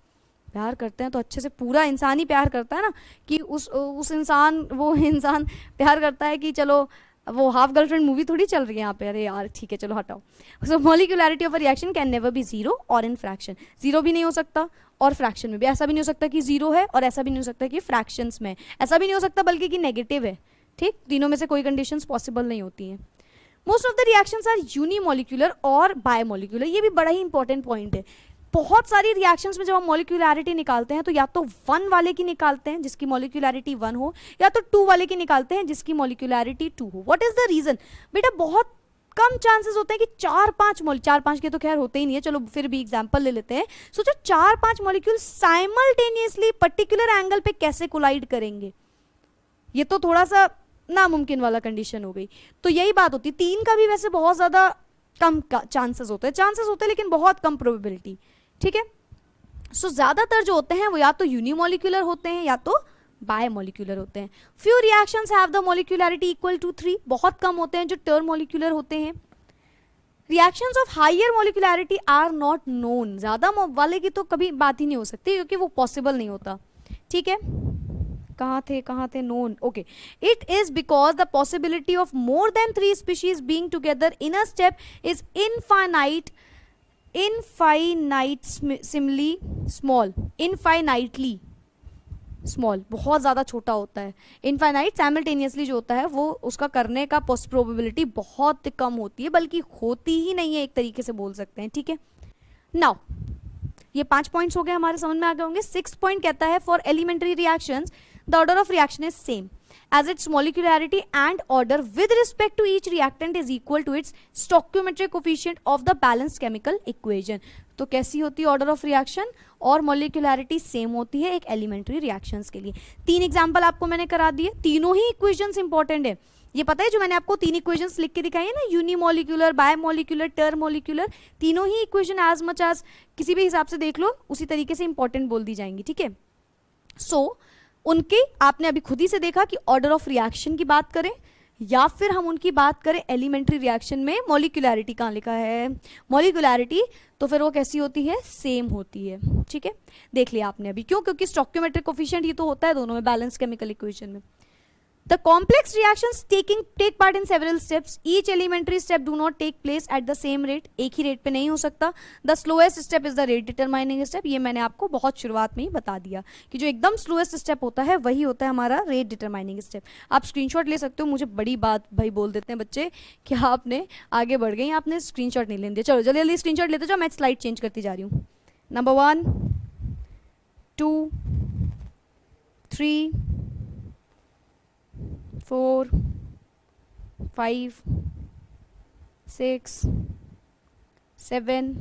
प्यार करते हैं तो अच्छे से पूरा इंसान ही प्यार करता है ना, कि उस इंसान वो इंसान प्यार करता है कि चलो वो हाफ गर्लफ्रेंड मूवी थोड़ी चल रही है यहाँ पे, अरे यार ठीक है चलो हटाओ। So molecularity of a reaction can never be zero or in fraction, zero भी नहीं हो सकता और फ्रैक्शन में भी ऐसा भी नहीं हो सकता कि जीरो है, और ऐसा भी नहीं हो सकता कि फ्रैक्शंस में, ऐसा भी नहीं हो सकता बल्कि कि नेगेटिव है। ठीक, तीनों में से कोई कंडीशंस पॉसिबल नहीं होती हैं। Most of the reactions are unimolecular और बायोमोलिकुलर, ये भी बड़ा ही इंपॉर्टेंट पॉइंट है। बहुत सारी रिएक्शंस में जब हम मॉलिक्यूलैरिटी निकालते हैं तो या तो 1 वाले की निकालते हैं जिसकी मॉलिक्यूलैरिटी 1 हो, या तो 2 वाले की निकालते हैं जिसकी मॉलिक्यूलैरिटी 2 हो। What is the reason? बेटा बहुत कम चांसेस होते हैं कि 4-5 के तो खैर होते ही नहीं है, चलो फिर भी एग्जांपल ले लेते हैं। सोचो 4-5 मॉलिक्यूल साइमल्टेनियसली पर्टिकुलर एंगल पे कैसे कोलाइड करेंगे, ये तो थोड़ा सा नामुमकिन वाला कंडीशन हो गई। तो यही बात होती है। 3 का भी वैसे बहुत ज्यादा कम चांसेस होते हैं लेकिन बहुत कम प्रोबेबिलिटी। ठीक है, सो ज्यादातर जो होते हैं वो या तो यूनिमोलिकुलर होते हैं या तो बायोमोलिकुलर होते हैं। Few reactions have the molecularity equal to 3, बहुत कम होते हैं जो टर्मोलिकुलर होते हैं। Reactions of higher molecularity are not known, ज्यादा वाले की तो कभी बात ही नहीं हो सकती क्योंकि वो पॉसिबल नहीं होता। ठीक है, कहाँ थे known, okay. It is because the possibility of more than 3 species being together in a step is infinitely small, बहुत ज़्यादा छोटा होता है। इनफाइनाइट साइमल्टेनियसली जो होता है वो उसका करने का प्रोबेबिलिटी बहुत कम होती है, बल्कि होती ही नहीं है, एक तरीके से बोल सकते हैं। ठीक है, नाउ ये 5 पॉइंट्स हो गए, हमारे समझ में आ गए होंगे। 6 पॉइंट कहता है for elementary reactions the order of reaction is same as its molecularity and order with respect to each reactant is equal to its stoichiometric coefficient of the balanced chemical equation। तो कैसी होती है order of reaction और मॉलिक्यूलैरिटी same होती है एक elementary reactions के लिए। 3 एग्जांपल आपको मैंने करा दिए, तीनों ही इक्वेशंस इंपॉर्टेंट है। ये पता है जो मैंने आपको 3 इक्वेशंस लिख के दिखाई है ना, यूनिमोलिकुलर, बायोमोलिकुलर, टर्मोलिकुलर, तीनों ही इक्वेशन एज मच एज किसी भी हिसाब से देख लो उसी तरीके से इंपॉर्टेंट बोल दी जाएंगी। ठीक है, सो उनके आपने अभी खुद ही से देखा कि ऑर्डर ऑफ रिएक्शन की बात करें या फिर हम उनकी बात करें एलिमेंट्री रिएक्शन में, मॉलिक्यूलैरिटी कहाँ लिखा है, मॉलिक्यूलैरिटी, तो फिर वो कैसी होती है, सेम होती है। ठीक है, देख लिया आपने अभी, क्यों? क्योंकि स्टोइकियोमेट्रिक कोफिशिएंट ये तो होता है दोनों में, बैलेंस केमिकल इक्वेशन में। The complex reactions take part in several steps. Each elementary step do not take place at the same rate. एक ही रेट पे नहीं हो सकता। The slowest step is the rate determining step. ये मैंने आपको बहुत शुरुआत में ही बता दिया कि जो एकदम स्लोएस्ट स्टेप होता है वही होता है हमारा रेट डिटरमाइनिंग स्टेप। आप स्क्रीनशॉट ले सकते हो, मुझे बड़ी बात भाई बोल देते हैं बच्चे कि आपने आगे बढ़ गई, आपने स्क्रीनशॉट नहीं लेने दिया। चलो जल्दी जल्दी स्क्रीनशॉट लेते जाओ, मैं स्लाइड चेंज करती जा रही हूँ। नंबर 1, 2, 3, 4, 5, 6, 7,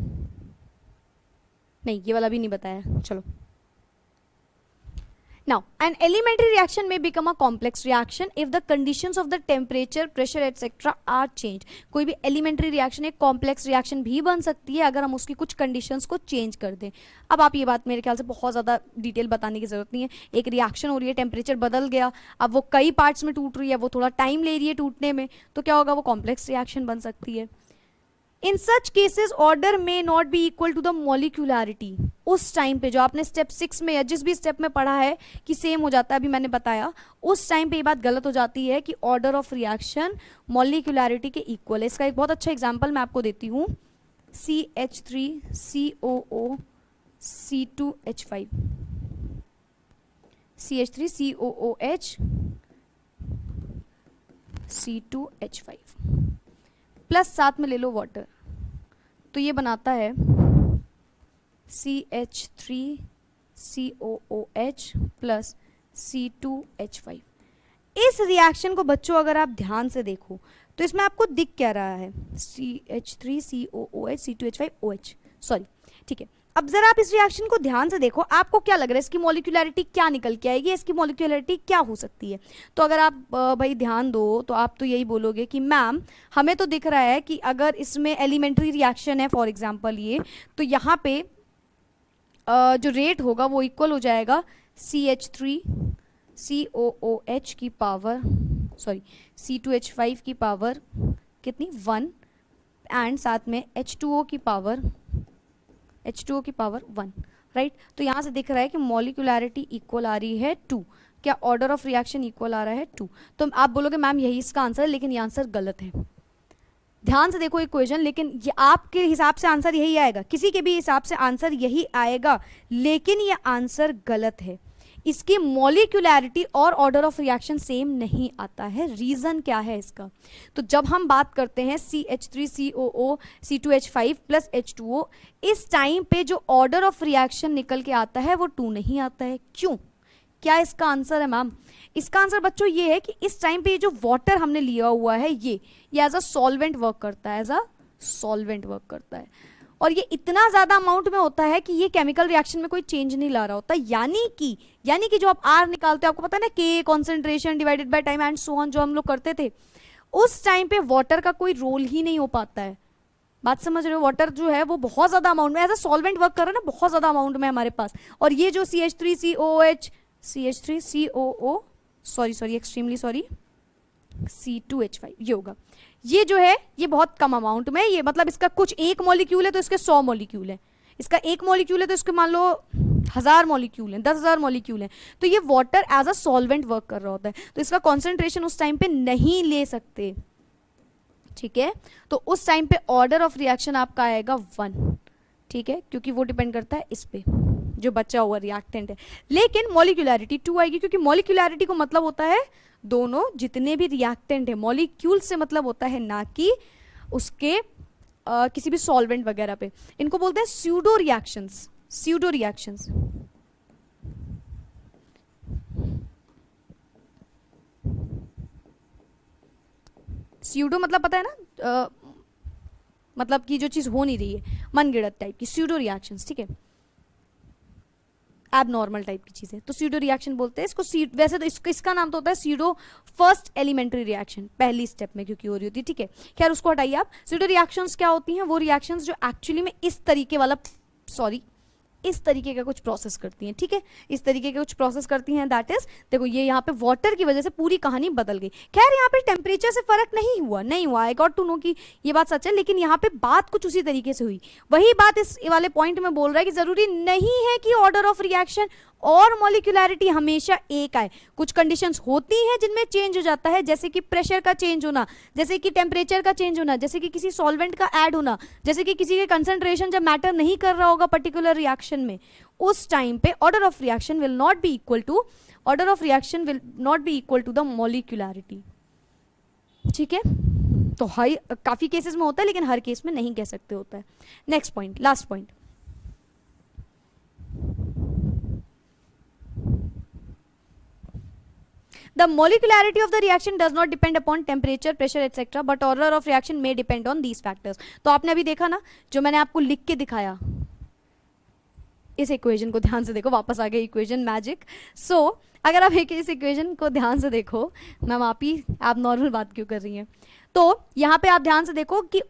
नहीं ये वाला भी नहीं बताया, चलो। Now, an elementary reaction may become a complex reaction if the conditions of the temperature, pressure, etc. are changed. कोई भी elementary reaction एक complex reaction भी बन सकती है अगर हम उसकी कुछ conditions को change कर दें। अब आप ये बात मेरे ख्याल से बहुत ज़्यादा डिटेल बताने की ज़रूरत नहीं है। एक रिएक्शन हो रही है, टेम्परेचर बदल गया, अब वो कई पार्ट्स में टूट रही है, वो थोड़ा टाइम ले रही है टूटने में, तो क्या होगा, वो कॉम्प्लेक्स रिएक्शन बन सकती है। In such cases order may not be equal to the molecularity. उस टाइम पे जो आपने स्टेप 6 में या जिस भी स्टेप में पढ़ा है कि सेम हो जाता है, अभी मैंने बताया, उस टाइम पे ये बात गलत हो जाती है कि ऑर्डर ऑफ रिएक्शन मॉलिक्यूलैरिटी के इक्वल है। इसका एक बहुत अच्छा एग्जांपल मैं आपको देती हूँ, CH3COO C2H5, CH3COOH C2H5 plus साथ में ले लो वाटर, तो ये बनाता है CH3COOH प्लस C2H5। इस रिएक्शन को बच्चों अगर आप ध्यान से देखो तो इसमें आपको दिख क्या रहा है, CH3COOH C2H5OH, सॉरी, ठीक है। अब जरा आप इस रिएक्शन को ध्यान से देखो, आपको क्या लग रहा है इसकी मॉलिक्यूलैरिटी क्या निकल के आएगी, इसकी मॉलिक्यूलैरिटी क्या हो सकती है? तो अगर आप भाई ध्यान दो तो आप तो यही बोलोगे कि मैम हमें तो दिख रहा है कि अगर इसमें एलिमेंट्री रिएक्शन है फॉर एग्जांपल ये, तो यहाँ पे जो रेट होगा वो इक्वल हो जाएगा CH3COOH की पावर, सॉरी C2H5 की पावर कितनी, 1, एंड साथ में H2O की पावर 1, राइट। तो यहाँ से दिख रहा है कि मॉलिक्यूलैरिटी इक्वल आ रही है 2, क्या ऑर्डर ऑफ रिएक्शन इक्वल आ रहा है 2। तो आप बोलोगे मैम यही इसका आंसर है, लेकिन ये आंसर गलत है। ध्यान से देखो इक्वेशन, लेकिन ये आपके हिसाब से आंसर यही आएगा, किसी के भी हिसाब से आंसर यही आएगा, लेकिन ये आंसर गलत है। इसकी मॉलिक्यूलैरिटी और ऑर्डर ऑफ रिएक्शन सेम नहीं आता है। रीजन क्या है इसका? तो जब हम बात करते हैं CH3COO C2H5 प्लस H2O, इस टाइम पे जो ऑर्डर ऑफ रिएक्शन निकल के आता है वो 2 नहीं आता है। क्यों? क्या इसका आंसर है मैम? इसका आंसर बच्चों ये है कि इस टाइम पे ये जो वाटर हमने लिया हुआ है ये एज अ सॉल्वेंट वर्क करता है, एज अ सॉल्वेंट वर्क करता है, और ये इतना ज्यादा अमाउंट में होता है कि ये केमिकल रिएक्शन में कोई चेंज नहीं ला रहा होता। यानी कि जो आप R निकालते हो, आपको पता है ना, K concentration divided by time and so on, जो हम लोग करते थे, उस टाइम पे वाटर का कोई रोल ही नहीं हो पाता है। बात समझ रहे हो? वाटर जो है वो बहुत ज्यादा अमाउंट में एज अ सॉल्वेंट वर्क कर रहा है ना, बहुत ज्यादा अमाउंट में हमारे पास। और ये जो CH3COO sorry extremely sorry C2H5 ये होगा, ये जो है ये बहुत कम अमाउंट में, ये मतलब इसका कुछ एक मॉलिक्यूल है तो इसके 100 मॉलिक्यूल है, इसका एक मॉलिक्यूल है तो इसके मान लो 1000 मॉलिक्यूल हैं, 10,000 मॉलिक्यूल हैं। तो ये water as a solvent work कर रहा होता है, तो इसका कॉन्सेंट्रेशन उस टाइम पे नहीं ले सकते, ठीक है। तो उस टाइम पे ऑर्डर ऑफ रिएक्शन आपका आएगा 1, ठीक है, क्योंकि वो डिपेंड करता है इस पे जो बचा हुआ रिएक्टेंट है। लेकिन मॉलिक्यूलैरिटी 2 आएगी, क्योंकि मॉलिक्यूलैरिटी को मतलब होता है दोनों जितने भी रिएक्टेंट है, मॉलिक्यूल से मतलब होता है ना कि उसके किसी भी सॉल्वेंट वगैरह पे। इनको बोलते हैं pseudo reactions, pseudo reactions. Pseudo मतलब पता है ना, मतलब कि जो चीज हो नहीं रही है, मनगढ़ंत टाइप की, स्यूडो रिएक्शंस, ठीक है, एबनॉर्मल टाइप की चीजें, तो स्यूडो रिएक्शन बोलते हैं इसको। वैसे तो इसका नाम तो होता है स्यूडो फर्स्ट एलिमेंट्री रिएक्शन, पहली स्टेप में क्योंकि हो रही होती है, ठीक है। खैर उसको हटाइए आप। स्यूडो रिएक्शंस क्या होती हैं? वो रिएक्शंस जो एक्चुअली में इस तरीके वाला, सॉरी इस तरीके का कुछ प्रोसेस करती हैं, ठीक है, इस तरीके के कुछ प्रोसेस करती हैं। दैट इज, देखो ये यहाँ पे वाटर की वजह से पूरी कहानी बदल गई। खैर यहाँ पे टेम्परेचर से फर्क नहीं हुआ, आई गॉट टू नो कि ये बात सच है, लेकिन यहाँ पे बात कुछ उसी तरीके से हुई। वही बात इस वाले पॉइंट में बोल रहा है कि जरूरी नहीं है कि ऑर्डर ऑफ रिएक्शन और मॉलिक्यूलैरिटी हमेशा एक आए। कुछ कंडीशंस होती हैं जिनमें चेंज हो जाता है, जैसे कि प्रेशर का चेंज होना, जैसे कि टेम्परेचर का चेंज होना, जैसे कि किसी सॉल्वेंट का ऐड होना, जैसे कि किसी के कंसंट्रेशन जब मैटर नहीं कर रहा होगा पर्टिकुलर रिएक्शन में, उस टाइम पे order of reaction will not be equal to the molecularity, ठीक है। तो काफी केसेस में होता है, लेकिन हर केस में नहीं कह सकते होता है। Next point, last point, the molecularity of the reaction does not depend upon temperature, pressure etc, but order of reaction may depend on these factors। तो आपने अभी देखा ना, जो मैंने आपको लिख के दिखाया, इस इक्वेशन को ध्यान से देखो, वापस आ गया इक्वेशन मैजिक। सो अगर आप इस इक्वेशन को ध्यान से देखो, मैम आप ही आप नॉर्मल बात क्यों कर रही हैं, तो यहाँ पे आप ध्यान से देखो कि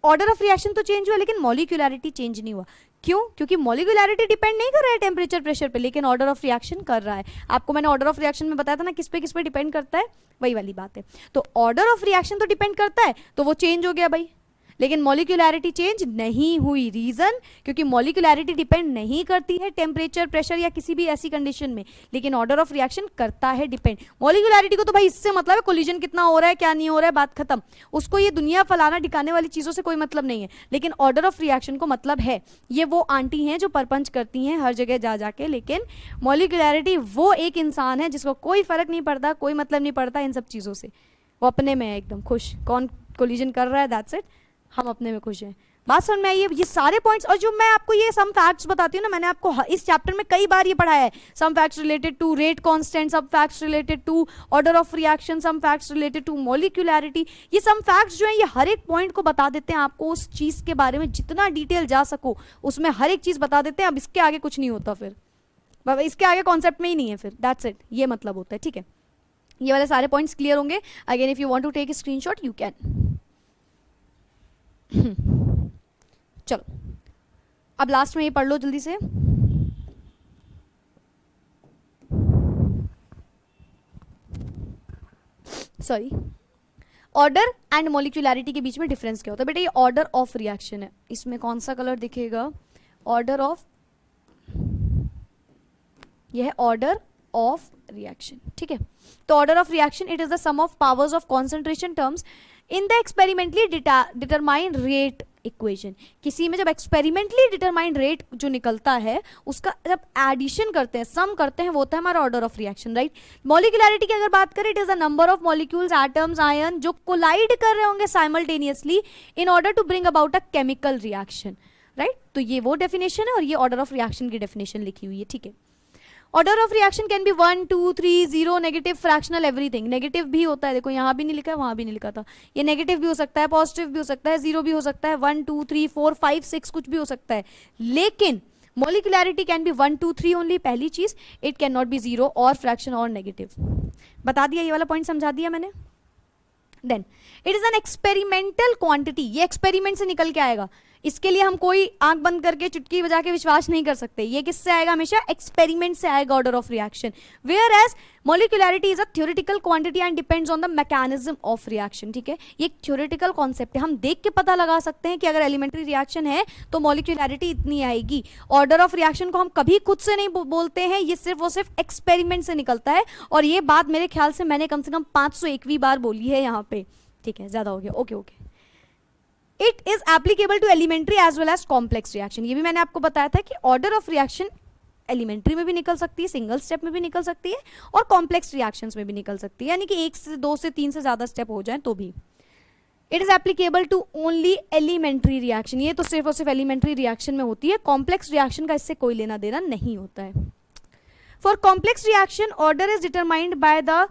ऑर्डर ऑफ रिएक्शन तो चेंज हुआ, लेकिन मॉलिक्यूलैरिटी चेंज नहीं हुआ। क्यों? क्योंकि मॉलिक्यूलैरिटी डिपेंड नहीं कर रहा है टेम्परेचर प्रेशर पे, लेकिन ऑर्डर ऑफ रिएक्शन कर रहा है। आपको मैंने ऑर्डर ऑफ रिएक्शन में बताया था ना, किस पे डिपेंड करता है, वही वाली बात है। तो ऑर्डर ऑफ रिएक्शन तो डिपेंड करता है, तो वो चेंज हो गया भाई, लेकिन मॉलिक्यूलैरिटी चेंज नहीं हुई। रीजन, क्योंकि मॉलिक्यूलैरिटी डिपेंड नहीं करती है टेम्परेचर प्रेशर या किसी भी ऐसी कंडीशन में, लेकिन ऑर्डर ऑफ रिएक्शन करता है डिपेंड। मॉलिक्यूलैरिटी को तो भाई इससे मतलब है कोलिजन कितना हो रहा है क्या नहीं हो रहा है, बात खत्म। उसको ये दुनिया फलाना ढिकाने वाली चीजों से कोई मतलब नहीं है, लेकिन ऑर्डर ऑफ रिएक्शन को मतलब है। ये वो आंटी हैं जो परपंच करती हैं हर जगह जा जाके, लेकिन मॉलिक्यूलैरिटी वो एक इंसान है जिसको कोई फर्क नहीं पड़ता, कोई मतलब नहीं पड़ता इन सब चीजों से, वो अपने में है एकदम खुश। कौन कोलिजन कर रहा है, दैट्स इट, हम अपने में खुश हैं। बात समझ में आई? ये सारे पॉइंट्स, और जो मैं आपको ये सम फैक्ट्स बताती हूँ ना, मैंने आपको इस चैप्टर में कई बार ये पढ़ाया है। Some facts related to rate constant, some facts related to order of reaction, some facts related to molecularity. ये सम फैक्ट्स जो है ये हर एक पॉइंट को बता देते हैं आपको, उस चीज के बारे में जितना डिटेल जा सको उसमें हर एक चीज बता देते हैं। अब इसके आगे कुछ नहीं होता, फिर इसके आगे कॉन्सेप्ट में ही नहीं है, फिर दैट्स इट, ये मतलब होता है, ठीक है। ये वाले सारे पॉइंट्स क्लियर होंगे। Again if you want to take screenshot you can. चलो अब लास्ट में ये पढ़ लो जल्दी से। सॉरी, ऑर्डर एंड मॉलिक्यूलैरिटी के बीच में डिफरेंस क्या होता है बेटा? ये ऑर्डर ऑफ रिएक्शन है, इसमें कौन सा कलर दिखेगा? ऑर्डर ऑफ ये है ऑर्डर ऑफ रिएक्शन, ठीक है। तो order of reaction it is the sum of powers of concentration terms in the experimentally determined rate equation. किसी में जब एक्सपेरिमेंटली डिटरमाइंड रेट जो निकलता है उसका जब एडिशन करते हैं, सम करते हैं, वो होता है हमारा order of reaction, right. Molecularity की अगर बात करें, it is the number of molecules, atoms, ion जो कोलाइड कर रहे होंगे simultaneously in order to bring about a chemical reaction, right. तो ये वो डेफिनेशन है और ये ऑर्डर ऑफ रिएक्शन की डेफिनेशन लिखी हुई है, ठीक है। Order of reaction can be 1 2 3 0 negative, fractional, everything. Negative भी होता है, देखो यहाँ भी नहीं लिखा है, वहां भी नहीं लिखा था। ये नेगेटिव भी हो सकता है, पॉजिटिव भी हो सकता है, 0 भी हो सकता है, 1 2 3 4 5 6 कुछ भी हो सकता है। लेकिन मॉलिक्यूलैरिटी कैन बी 1 2 3 ओनली, पहली चीज। इट कैन नॉट बी 0 और फ्रैक्शन और नेगेटिव। बता दिया, ये वाला पॉइंट समझा दिया मैंने। Then it is an experimental quantity, ये एक्सपेरिमेंट से निकल के आएगा। इसके लिए हम कोई आंख बंद करके चुटकी बजा के विश्वास नहीं कर सकते। ये किससे आएगा? हमेशा एक्सपेरिमेंट से आएगा order of reaction. Whereas molecularity is a theoretical quantity and depends on the mechanism of reaction, ठीक है। ये एक थ्योरेटिकल कॉन्सेप्ट है, हम देख के पता लगा सकते हैं कि अगर एलिमेंट्री रिएक्शन है तो मॉलिक्यूलैरिटी इतनी आएगी। ऑर्डर ऑफ रिएक्शन को हम कभी खुद से नहीं बोलते हैं, ये सिर्फ और सिर्फ एक्सपेरिमेंट से निकलता है। और ये बात मेरे ख्याल से मैंने कम से कम 501वीं बार बोली है यहाँ पे, ठीक है, ज्यादा हो गया, okay okay. It is applicable to elementary as well as complex reaction. ये भी मैंने आपको बताया था कि ऑर्डर ऑफ रिएक्शन एलिमेंट्री में भी निकल सकती है, सिंगल स्टेप में भी निकल सकती है और कॉम्प्लेक्स रिएक्शंस में भी निकल सकती है, यानी कि 1 से 2 से 3 से ज्यादा स्टेप हो जाए तो भी। It is applicable to only elementary reaction, ये तो सिर्फ और सिर्फ एलिमेंट्री रिएक्शन में होती है, कॉम्प्लेक्स रिएक्शन का इससे कोई लेना देना नहीं होता है। For complex reaction order is determined by the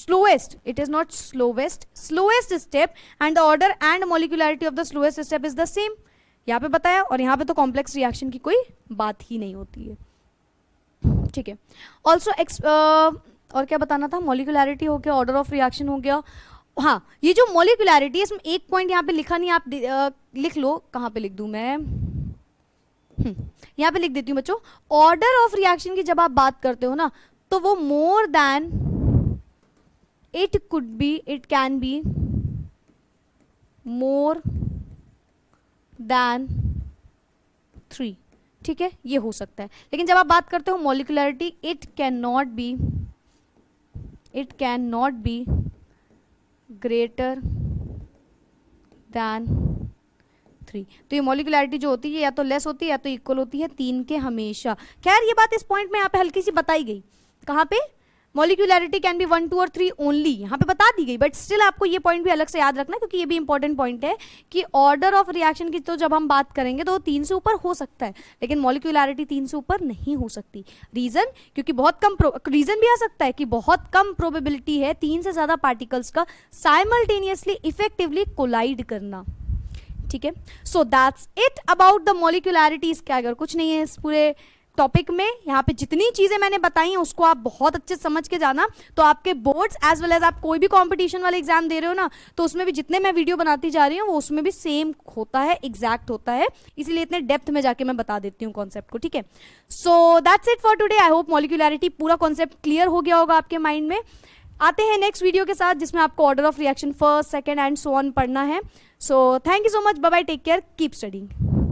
slowest, it is not slowest step and the order and molecularity of the slowest step is the same। यहाँ पे बताया, और यहाँ पे तो कॉम्प्लेक्स रिएक्शन की कोई बात ही नहीं होती है, ठीक है। ऑल्सो और क्या बताना था? मॉलिक्यूलैरिटी हो गया, ऑर्डर ऑफ रिएक्शन हो गया। हाँ, ये जो मॉलिक्यूलैरिटी है इसमें एक पॉइंट यहाँ पे लिखा नहीं, आप लिख लो। कहाँ पे लिख दूँ मैं? यहाँ पे लिख देती हूँ बच्चों। ऑर्डर ऑफ रिएक्शन की जब आप बात करते हो ना, तो वो more than, it could be, it can be more than 3, ठीक है, ये हो सकता है। लेकिन जब आप बात करते हो मॉलिक्यूलैरिटी, it cannot be greater than 3। तो ये मॉलिक्यूलैरिटी जो होती है या तो लेस होती है या तो इक्वल होती है 3 के हमेशा। खैर ये बात इस पॉइंट में यहाँ पे हल्की सी बताई गई। कहाँ पे? मॉलिक्यूलैरिटी कैन बी 1 2 और 3 ओनली, यहाँ पे बता दी गई। बट स्टिल आपको ये पॉइंट भी अलग से याद रखना, क्योंकि ये भी इंपॉर्टेंट पॉइंट है कि ऑर्डर ऑफ रिएक्शन की तो जब हम बात करेंगे तो 3 से ऊपर हो सकता है, लेकिन मॉलिक्यूलैरिटी 3 से ऊपर नहीं हो सकती। रीजन? क्योंकि बहुत कम रीजन भी आ सकता है कि बहुत कम प्रोबेबिलिटी है 3 से ज्यादा पार्टिकल्स का साइमल्टेनियसली इफेक्टिवली कोलाइड करना, ठीक है। So that's it about the molecularity. इसके अगर कुछ नहीं है इस पूरे टॉपिक में। यहाँ पे जितनी चीजें मैंने बताई हैं उसको आप बहुत अच्छे समझ के जाना, तो आपके बोर्ड्स एज वेल एज आप कोई भी कंपटीशन वाले एग्जाम दे रहे हो ना, तो उसमें भी जितने मैं वीडियो बनाती जा रही हूँ वो उसमें भी सेम होता है, एग्जैक्ट होता है, इसीलिए इतने डेप्थ में जाके मैं बता देती हूँ कॉन्सेप्ट को, ठीक है। So that's it for today. I hope molecularity पूरा कॉन्सेप्ट क्लियर हो गया होगा आपके माइंड में। आते हैं नेक्स्ट वीडियो के साथ जिसमें आपको order of reaction first, second and so on पढ़ना है। So thank you so much, bye bye, take care, keep studying.